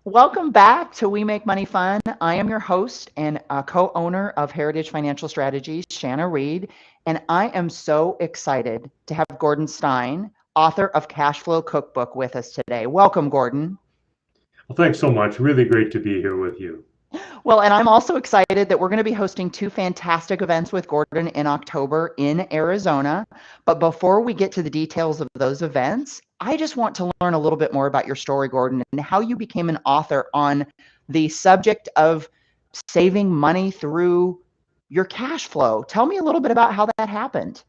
Welcome back to We Make Money Fun. I am your host and co-owner of Heritage Financial Strategies, Shanna Reed, and I am so excited to have Gordon Stein, author of Cashflow Cookbook, with us today. Welcome, Gordon. Well, thanks so much. Really great to be here with you. Well, and I'm also excited that we're going to be hosting two fantastic events with Gordon in October in Arizona. But before we get to the details of those events, I just want to learn a little bit more about your story, Gordon, and how you became an author on the subject of saving money through your cash flow. Tell me a little bit about how that happened.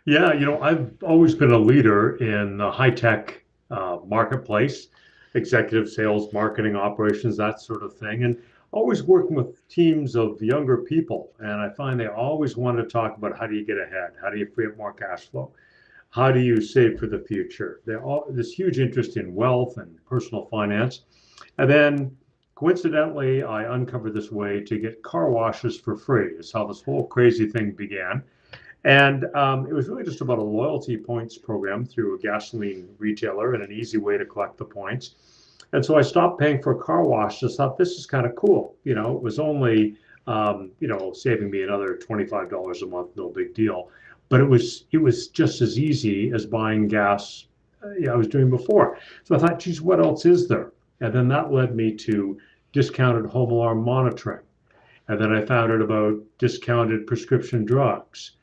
Yeah, I've always been a leader in the high tech marketplace, executive sales, marketing, operations, that sort of thing, and always working with teams of younger people. And I find they always want to talk about how do you get ahead? How do you free up more cash flow? How do you save for the future? They're all this huge interest in wealth and personal finance. And then coincidentally, I uncovered this way to get car washes for free, is how this whole crazy thing began. And it was really just about a loyalty points program through a gasoline retailer and an easy way to collect the points. And so I stopped paying for a car wash. Just thought this is kind of cool. It was only, saving me another $25 a month, no big deal. But it was just as easy as buying gas I was doing before. So I thought, geez, what else is there? And then that led me to discounted home alarm monitoring. And then I found out about discounted prescription drugs.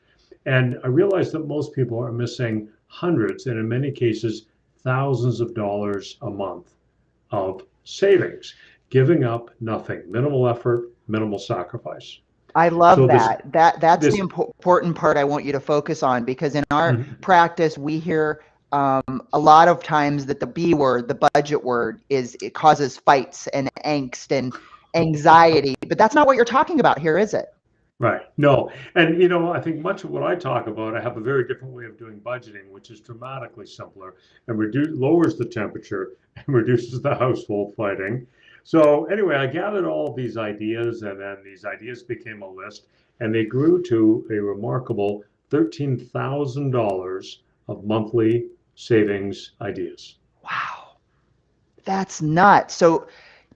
And I realized that most people are missing hundreds and in many cases, thousands of dollars a month of savings, giving up nothing, minimal effort, minimal sacrifice. I love So that. That's the this, important part I want you to focus on, because in our Mhm. practice we hear a lot of times that the B word, the budget word, it causes fights and angst and anxiety. But that's not what you're talking about here, is it? Right. No. And, I think much of what I talk about, I have a very different way of doing budgeting, which is dramatically simpler and lowers the temperature and reduces the household fighting. So anyway, I gathered all of these ideas and then these ideas became a list and they grew to a remarkable $13,000 of monthly savings ideas. Wow, that's nuts. So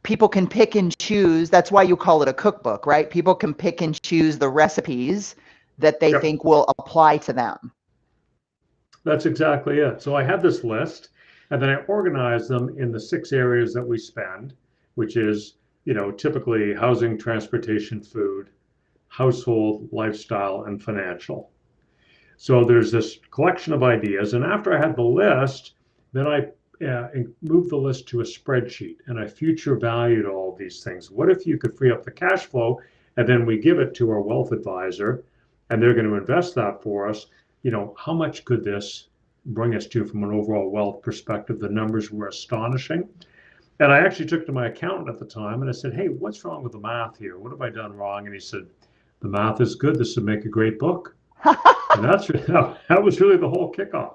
people can pick and choose. That's why you call it a cookbook, right? People can pick and choose the recipes that they Yep. think will apply to them. That's exactly it. So I had this list and then I organized them in the 6 areas that we spend, which is, typically housing, transportation, food, household, lifestyle, and financial. So there's this collection of ideas. And after I had the list, then I moved the list to a spreadsheet and I future valued all of these things. What if you could free up the cash flow and then we give it to our wealth advisor and they're going to invest that for us? How much could this bring us to from an overall wealth perspective? The numbers were astonishing. And I actually took to my accountant at the time and I said, hey, what's wrong with the math here? What have I done wrong? And he said, the math is good. This would make a great book. And that was really the whole kickoff.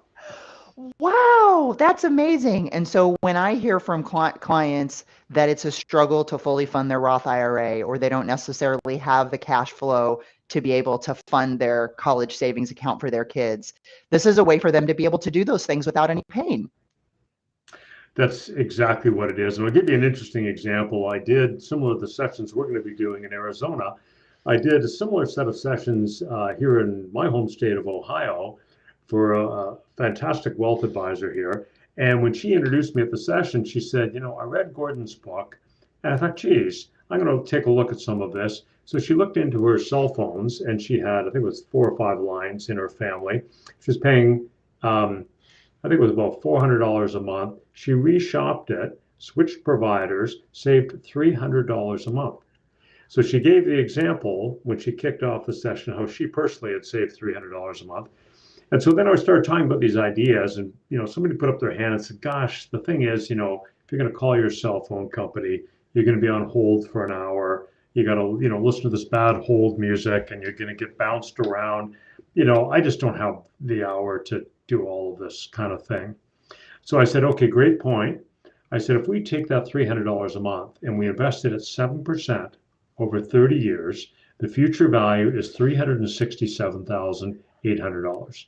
Wow, that's amazing. And so when I hear from clients that it's a struggle to fully fund their Roth IRA, or they don't necessarily have the cash flow to be able to fund their college savings account for their kids, this is a way for them to be able to do those things without any pain. That's exactly what it is. And I'll give you an interesting example. I did similar to the sessions we're going to be doing in Arizona. I did a similar set of sessions here in my home state of Ohio for a fantastic wealth advisor here. And when she introduced me at the session, she said, I read Gordon's book and I thought, geez, I'm going to take a look at some of this. So she looked into her cell phones and she had, I think it was 4 or 5 lines in her family. She was paying, I think it was about $400 a month. She reshopped it, switched providers, saved $300 a month. So she gave the example when she kicked off the session how she personally had saved $300 a month. And so then I started talking about these ideas, and somebody put up their hand and said, "Gosh, the thing is, if you're going to call your cell phone company, you're going to be on hold for an hour. You got to, listen to this bad hold music, and you're going to get bounced around. I just don't have the hour to do all of this kind of thing." So I said, "Okay, great point." I said, "If we take that $300 a month and we invest it at 7% over 30 years, the future value is $367,800.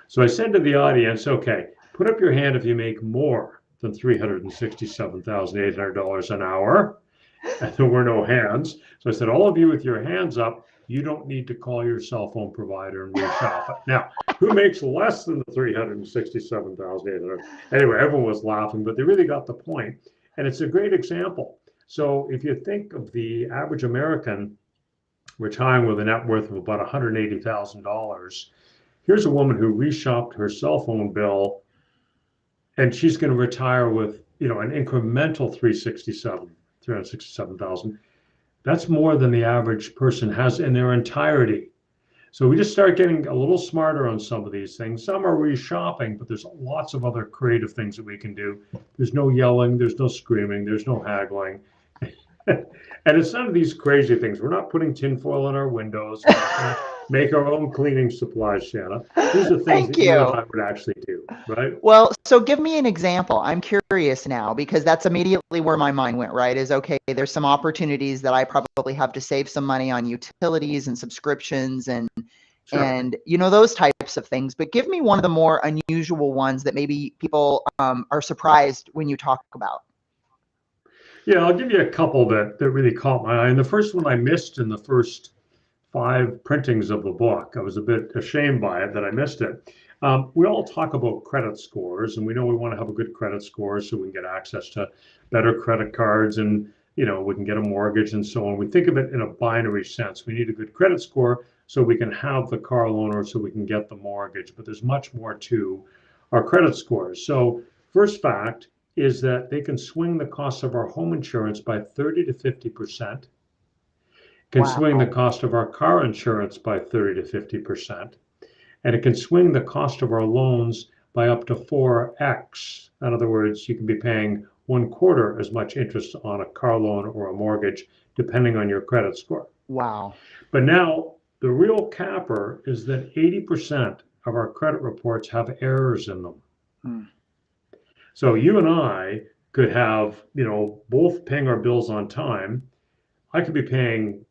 So I said to the audience, okay, put up your hand if you make more than $367,800 an hour. And there were no hands. So I said, all of you with your hands up, you don't need to call your cell phone provider and reshop it. Now, who makes less than the 367,800? Anyway, everyone was laughing, but they really got the point. And it's a great example. So if you think of the average American retiring with a net worth of about $180,000, here's a woman who reshopped her cell phone bill, and she's going to retire with, an incremental 367,000. That's more than the average person has in their entirety. So we just start getting a little smarter on some of these things. Some are reshopping, but there's lots of other creative things that we can do. There's no yelling, there's no screaming, there's no haggling. And it's none of these crazy things. We're not putting tinfoil on our windows. We're not gonna make our own cleaning supplies, Shanna. These are things Thank that you and you. I would actually do, right? Well, so give me an example. I'm curious now because that's immediately where my mind went, right? Is okay, there's some opportunities that I probably have to save some money on utilities and subscriptions and Sure. those types of things. But give me one of the more unusual ones that maybe people are surprised when you talk about. Yeah, I'll give you a couple that really caught my eye. And the first one I missed in the first 5 printings of the book. I was a bit ashamed by it that I missed it. We all talk about credit scores, and we know we want to have a good credit score so we can get access to better credit cards and we can get a mortgage and so on. We think of it in a binary sense. We need a good credit score so we can have the car loan or so we can get the mortgage. But there's much more to our credit scores. So first fact is that they can swing the cost of our home insurance by 30 to 50%, can swing the Wow. cost of our car insurance by 30 to 50%, and it can swing the cost of our loans by up to 4x. In other words, you can be paying 1/4 as much interest on a car loan or a mortgage, depending on your credit score. Wow. But now the real capper is that 80% of our credit reports have errors in them. Hmm. So you and I could have, both paying our bills on time. I could be paying,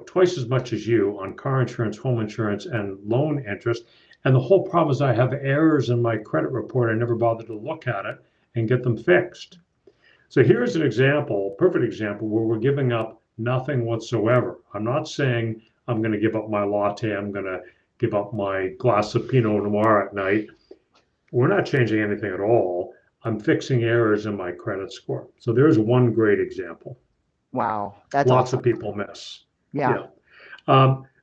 twice as much as you on car insurance, home insurance, and loan interest. And the whole problem is I have errors in my credit report. I never bothered to look at it and get them fixed. So here's an example, perfect example, where we're giving up nothing whatsoever. I'm not saying I'm going to give up my latte. I'm going to give up my glass of Pinot Noir at night. We're not changing anything at all. I'm fixing errors in my credit score. So there's one great example. Wow. That's Lots awesome. of people miss. Yeah.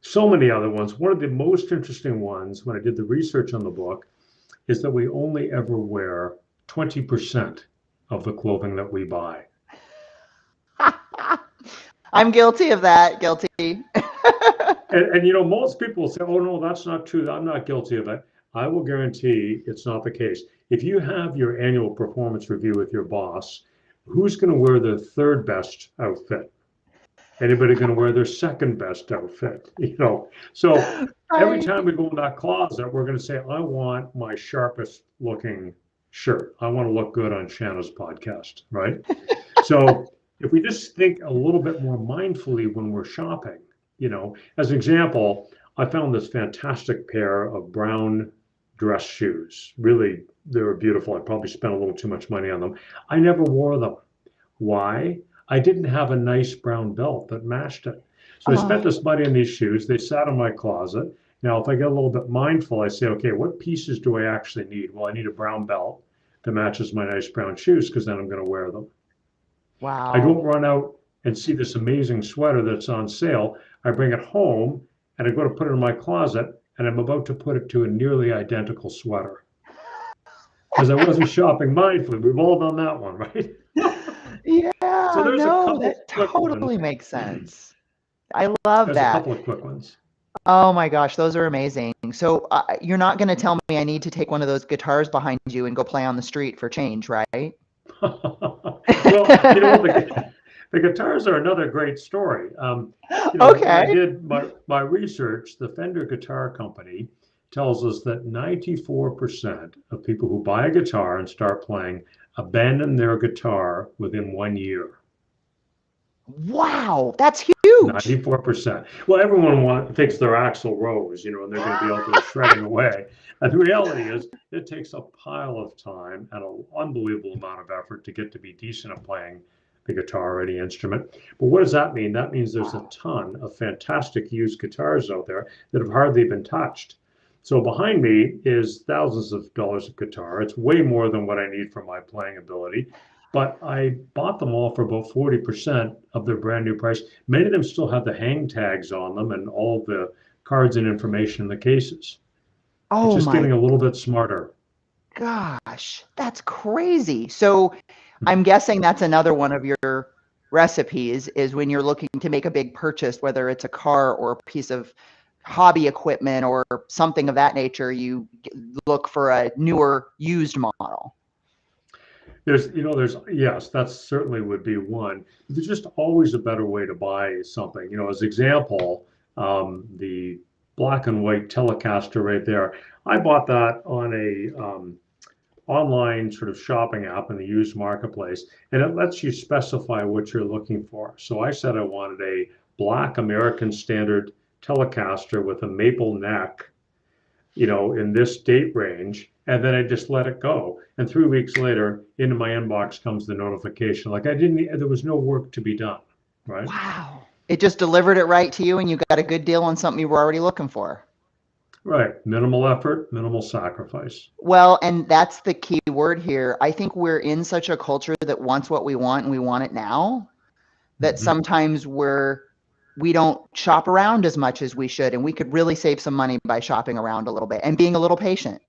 So many other ones. One of the most interesting ones when I did the research on the book is that we only ever wear 20% of the clothing that we buy. I'm guilty of that. Guilty. And most people will say, oh, no, that's not true. I'm not guilty of it. I will guarantee it's not the case. If you have your annual performance review with your boss, who's going to wear the third best outfit? Anybody going to wear their second best outfit? So every Right. time we go in that closet, we're going to say, I want my sharpest looking shirt. I want to look good on Shanna's podcast, right? So if we just think a little bit more mindfully when we're shopping, as an example, I found this fantastic pair of brown dress shoes. Really, they were beautiful. I probably spent a little too much money on them. I never wore them. Why? I didn't have a nice brown belt that matched it. So I spent Oh, this money on these shoes. They sat in my closet. Now, if I get a little bit mindful, I say, okay, what pieces do I actually need? Well, I need a brown belt that matches my nice brown shoes because then I'm going to wear them. I wow. don't run out and see this amazing sweater that's on sale. I bring it home and I go to put it in my closet and I'm about to put it to a nearly identical sweater because I wasn't shopping mindfully. We've all done that one, right? So Yeah, there's a no, couple that quick ones. totally makes sense. I love There's a that. couple of quick ones. Oh my gosh, those are amazing. So you're not going to tell me I need to take one of those guitars behind you and go play on the street for change, right? Well, the guitars are another great story. When I Okay. did my research, the Fender Guitar Company tells us that 94% of people who buy a guitar and start playing abandon their guitar within 1 year. Wow, that's huge. 94%. Well, everyone thinks they're Axl Rose, and they're going to be out there shredding away. And the reality is, it takes a pile of time and an unbelievable amount of effort to get to be decent at playing the guitar or any instrument. But what does that mean? That means there's a ton of fantastic used guitars out there that have hardly been touched. So behind me is thousands of dollars of guitar. It's way more than what I need for my playing ability. But I bought them all for about 40% of their brand new price. Many of them still have the hang tags on them and all the cards and information in the cases. It's Oh just my getting a little bit smarter. gosh, that's crazy. So I'm guessing that's another one of your recipes is when you're looking to make a big purchase, whether it's a car or a piece of hobby equipment or something of that nature, you look for a newer used model. Yes, that certainly would be one. There's just always a better way to buy something. As example, the black and white Telecaster right there. I bought that on a online sort of shopping app in the used marketplace, and it lets you specify what you're looking for. So I said I wanted a black American Standard Telecaster with a maple neck, in this date range, and then I just let it go. And 3 weeks later, into my inbox comes the notification. Like there was no work to be done, right? Wow. It just delivered it right to you and you got a good deal on something you were already looking for. Right. Minimal effort, minimal sacrifice. Well, and that's the key word here. I think we're in such a culture that wants what we want and we want it now, that sometimes we don't shop around as much as we should, and we could really save some money by shopping around a little bit and being a little patient.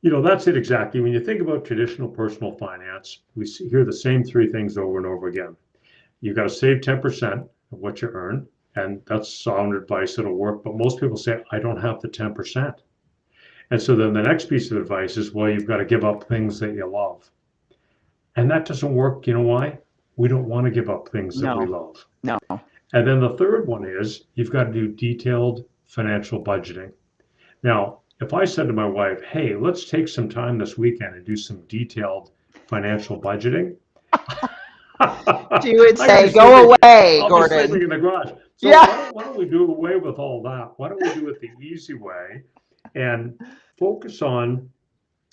That's it exactly. When you think about traditional personal finance, we hear the same three things over and over again. You've got to save 10% of what you earn, and that's sound advice that'll work, but most people say, I don't have the 10%. And so then the next piece of advice is, well, you've got to give up things that you love. And that doesn't work. You know why? We don't want to give up things that we love. No. And then the third one is you've got to do detailed financial budgeting. Now, if I said to my wife, hey, let's take some time this weekend and do some detailed financial budgeting, she would say, go away, I'll Gordon. be sleeping in the garage. So Yeah. why don't we do away with all that? Why don't we do it the easy way and focus on,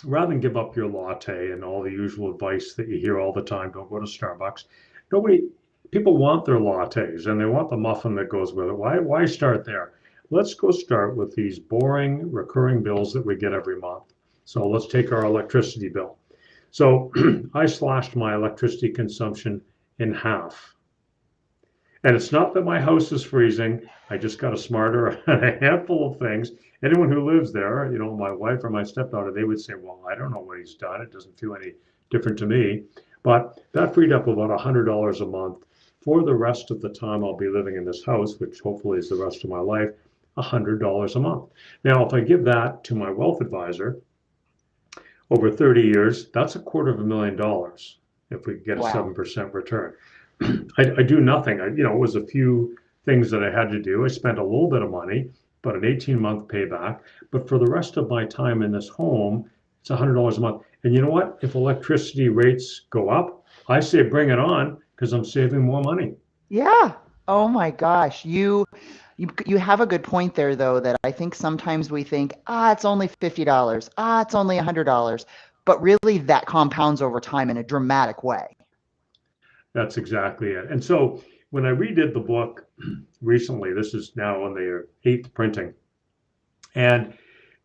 rather than give up your latte and all the usual advice that you hear all the time, don't go to Starbucks. People want their lattes and they want the muffin that goes with it. Why start there? Let's go start with these boring recurring bills that we get every month. So let's take our electricity bill. So I slashed my electricity consumption in half. And it's not that my house is freezing. I just got a smarter and a handful of things. Anyone who lives there, my wife or my stepdaughter, they would say, well, I don't know what he's done. It doesn't feel any different to me. But that freed up about $100 a month for the rest of the time I'll be living in this house, which hopefully is the rest of my life, $100 a month. Now, if I give that to my wealth advisor over 30 years, that's $250,000 if we get a 7% return. I do nothing. It was a few things that I had to do. I spent a little bit of money, but an 18-month payback. But for the rest of my time in this home, it's $100 a month. And you know what? If electricity rates go up, I say bring it on because I'm saving more money. Yeah. Oh my gosh. You have a good point there, though, that I think sometimes we think, it's only $50. It's only $100. But really that compounds over time in a dramatic way. That's exactly it. And so when I redid the book recently, this is now on their 8th printing. And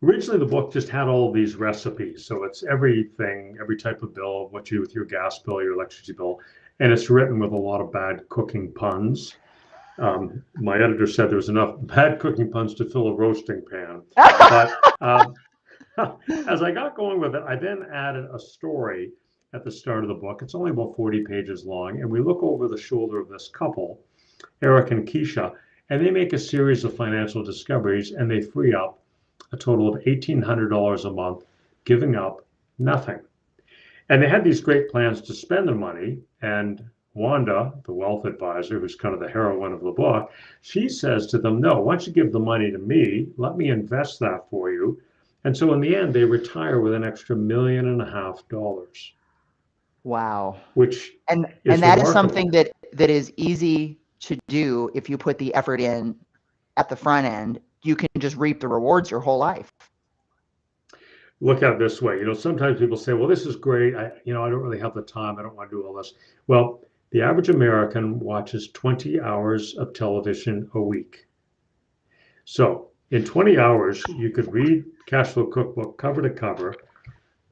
originally the book just had all of these recipes. So it's everything, every type of bill, what you do with your gas bill, your electricity bill. And it's written with a lot of bad cooking puns. My editor said there was enough bad cooking puns to fill a roasting pan. But as I got going with it, I then added a story at the start of the book. It's only about 40 pages long. And we look over the shoulder of this couple, Eric and Keisha, and they make a series of financial discoveries and they free up a total of $1,800 a month, giving up nothing. And they had these great plans to spend the money. And Wanda, the wealth advisor, who's kind of the heroine of the book, she says to them, no, why don't you give the money to me? Let me invest that for you. And so in the end, they retire with an extra $1.5 million. Wow. Which and is that remarkable. is something that is easy to do if you put the effort in at the front end. You can just reap the rewards your whole life. Look at it this way. Sometimes people say, well, this is great. I don't really have the time. I don't want to do all this. Well, the average American watches 20 hours of television a week. So in 20 hours, you could read Cashflow Cookbook cover to cover,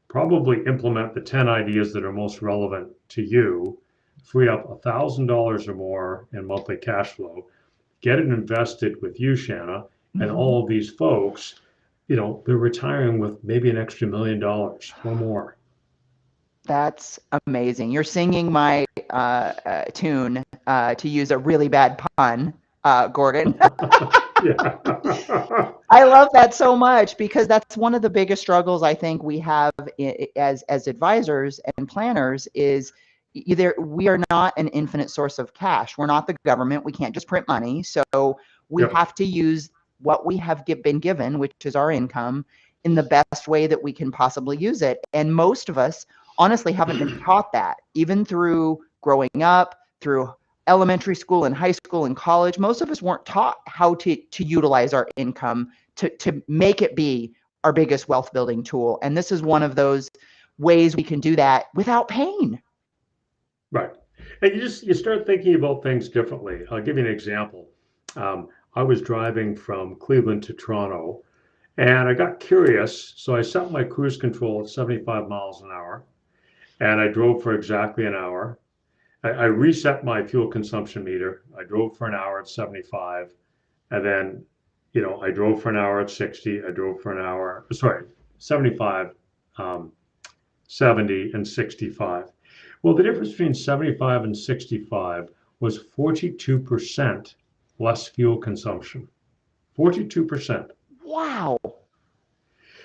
probably implement the 10 ideas that are most relevant to you, free up $1,000 or more in monthly cash flow, get it invested with you, Shanna, and all of these folks, they're retiring with maybe an extra $1 million or more. That's amazing. You're singing my tune, to use a really bad pun, Gordon. Yeah. I love that so much, because that's one of the biggest struggles I think we have as advisors and planners is either we are not an infinite source of cash. We're not the government. We can't just print money. So we Yep. have to use what we have been given, which is our income, in the best way that we can possibly use it. And most of us honestly haven't been taught that, even through growing up, through elementary school and high school and college. Most of us weren't taught how to utilize our income to make it be our biggest wealth building tool. And this is one of those ways we can do that without pain. Right. And you start thinking about things differently. I'll give you an example. I was driving from Cleveland to Toronto, and I got curious. So I set my cruise control at 75 miles an hour, and I drove for exactly an hour. I reset my fuel consumption meter. I drove for an hour at 75, and then, I drove for an hour at 60. I drove for an hour, 75, 70, and 65. Well, the difference between 75 and 65 was 42% less fuel consumption. 42%. Wow.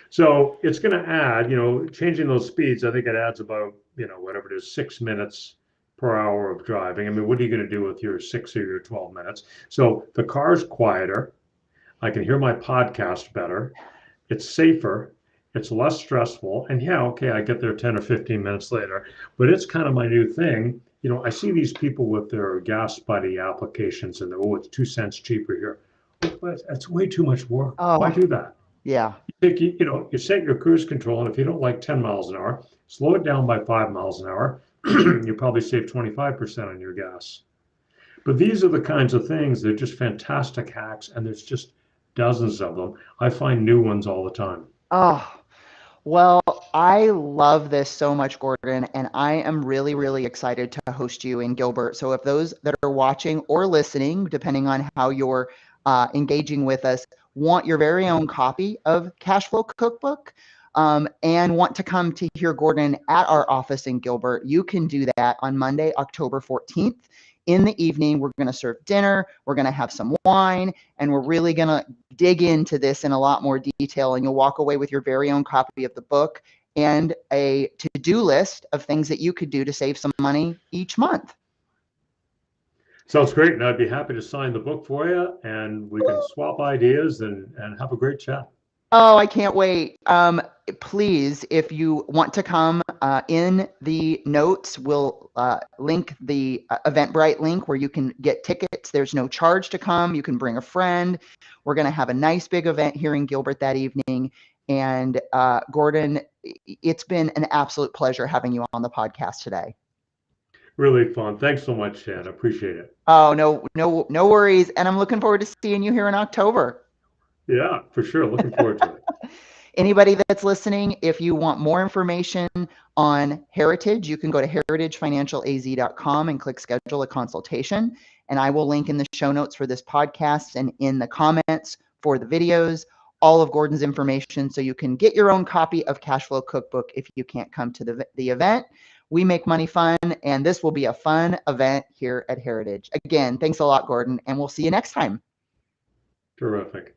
So it's going to add, changing those speeds, I think it adds about, whatever it is, 6 minutes per hour of driving. I mean, what are you going to do with your 6 or your 12 minutes? So the car's quieter. I can hear my podcast better. It's safer. It's less stressful. And yeah, okay, I get there 10 or 15 minutes later, but it's kind of my new thing. I see these people with their gas buddy applications and it's 2 cents cheaper here. That's way too much work. Oh, Why do that? Yeah. You set your cruise control, and if you don't like 10 miles an hour, slow it down by 5 miles an hour. You probably save 25% on your gas. But these are the kinds of things, they're just fantastic hacks, and there's just dozens of them. I find new ones all the time. Oh, well, I love this so much, Gordon, and I am really, really excited to host you in Gilbert. So if those that are watching or listening, depending on how you're engaging with us, want your very own copy of Cashflow Cookbook, and want to come to hear Gordon at our office in Gilbert, you can do that on Monday, October 14th. In the evening, we're going to serve dinner, we're going to have some wine, and we're really going to dig into this in a lot more detail. And you'll walk away with your very own copy of the book and a to-do list of things that you could do to save some money each month. Sounds great. And I'd be happy to sign the book for you, and we can swap ideas and have a great chat. Oh, I can't wait. Please, if you want to come, in the notes, we'll link the Eventbrite link where you can get tickets. There's no charge to come. You can bring a friend. We're going to have a nice big event here in Gilbert that evening. And Gordon, it's been an absolute pleasure having you on the podcast today. Really fun. Thanks so much, Shanna. Appreciate it. Oh, no worries. And I'm looking forward to seeing you here in October. Yeah, for sure. Looking forward to it. Anybody that's listening, if you want more information on Heritage, you can go to heritagefinancialaz.com and click schedule a consultation. And I will link in the show notes for this podcast and in the comments for the videos, all of Gordon's information, so you can get your own copy of Cashflow Cookbook if you can't come to the event. We make money fun, and this will be a fun event here at Heritage. Again, thanks a lot, Gordon, and we'll see you next time. Terrific.